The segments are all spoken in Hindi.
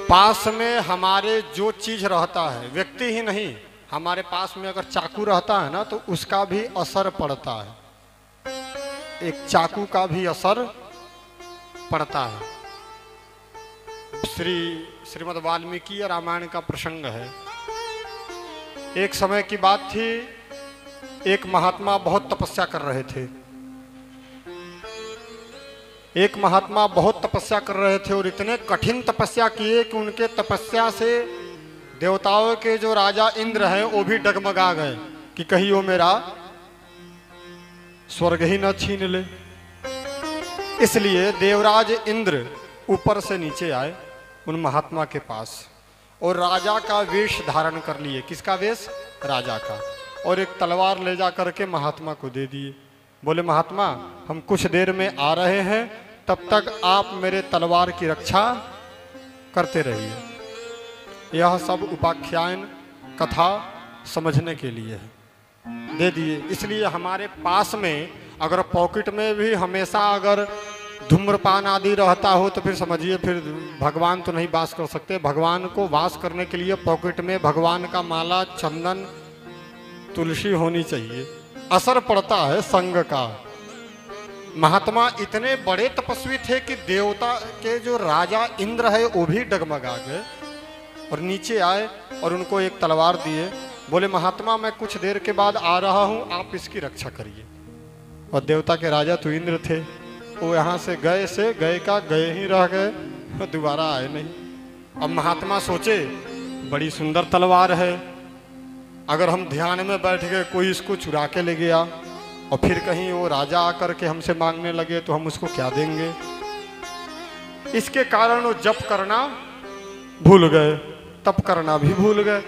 पास में हमारे जो चीज रहता है, व्यक्ति ही नहीं, हमारे पास में अगर चाकू रहता है ना तो उसका भी असर पड़ता है, एक चाकू का भी असर पड़ता है। श्रीमद् वाल्मीकि रामायण का प्रसंग है। एक समय की बात थी, एक महात्मा बहुत तपस्या कर रहे थे। एक महात्मा बहुत तपस्या कर रहे थे और इतने कठिन तपस्या किए कि उनके तपस्या से देवताओं के जो राजा इंद्र हैं वो भी डगमगा गए कि कहीं वो मेरा स्वर्ग ही न छीन ले। इसलिए देवराज इंद्र ऊपर से नीचे आए उन महात्मा के पास और राजा का वेश धारण कर लिए। किसका वेश? राजा का। और एक तलवार ले जा करके महात्मा को दे दिए। बोले महात्मा हम कुछ देर में आ रहे हैं, तब तक आप मेरे तलवार की रक्षा करते रहिए। यह सब उपाख्यान कथा समझने के लिए है, दे दिए। इसलिए हमारे पास में अगर पॉकेट में भी हमेशा अगर धूम्रपान आदि रहता हो तो फिर समझिए फिर भगवान तो नहीं वास कर सकते। भगवान को वास करने के लिए पॉकेट में भगवान का माला, चंदन, तुलसी होनी चाहिए। असर पड़ता है संग का। महात्मा इतने बड़े तपस्वी थे कि देवता के जो राजा इंद्र है वो भी डगमगा गए और नीचे आए और उनको एक तलवार दिए। बोले महात्मा मैं कुछ देर के बाद आ रहा हूं, आप इसकी रक्षा करिए। और देवता के राजा तो इंद्र थे, वो यहाँ से गए का गए ही रह गए, दोबारा आए नहीं। अब महात्मा सोचे बड़ी सुंदर तलवार है, अगर हम ध्यान में बैठ गए कोई इसको चुरा के ले गया और फिर कहीं वो राजा आकर के हमसे मांगने लगे तो हम उसको क्या देंगे। इसके कारण वो जप करना भूल गए, तप करना भी भूल गए।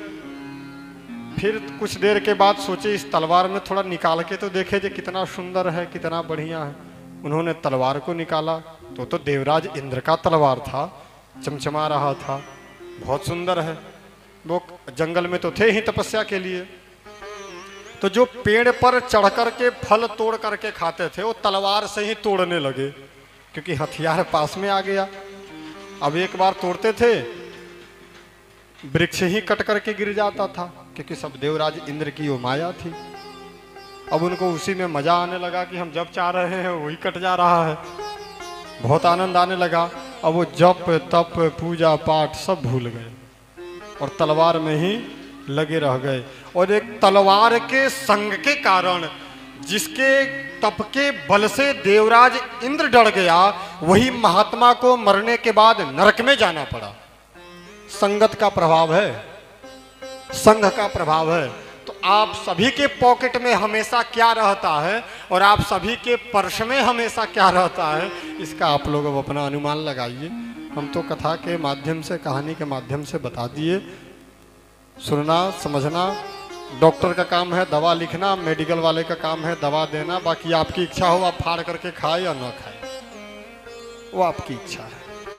फिर कुछ देर के बाद सोचे इस तलवार में थोड़ा निकाल के तो देखे जो कितना सुंदर है, कितना बढ़िया है। उन्होंने तलवार को निकाला तो देवराज इंद्र का तलवार था, चमचमा रहा था, बहुत सुंदर है। वो जंगल में तो थे ही तपस्या के लिए, तो जो पेड़ पर चढ़ कर के फल तोड़ करके खाते थे वो तलवार से ही तोड़ने लगे क्योंकि हथियार पास में आ गया। अब एक बार तोड़ते थे वृक्ष ही कट करके गिर जाता था क्योंकि सब देवराज इंद्र की वो माया थी। अब उनको उसी में मजा आने लगा कि हम जब चाह रहे हैं वही कट जा रहा है, बहुत आनंद आने लगा। अब वो जप तप पूजा पाठ सब भूल गए और तलवार में ही लगे रह गए। और एक तलवार के संग के कारण जिसके तप के बल से देवराज इंद्र डर गया, वही महात्मा को मरने के बाद नरक में जाना पड़ा। संगत का प्रभाव है, संघ का प्रभाव है। तो आप सभी के पॉकेट में हमेशा क्या रहता है और आप सभी के पर्स में हमेशा क्या रहता है, इसका आप लोग अब अपना अनुमान लगाइए। हम तो कथा के माध्यम से, कहानी के माध्यम से बता दिए। सुनना समझना डॉक्टर का काम है, दवा लिखना मेडिकल वाले का काम है, दवा देना। बाकी आपकी इच्छा हो आप फाड़ करके खाए या ना खाए, वो आपकी इच्छा है।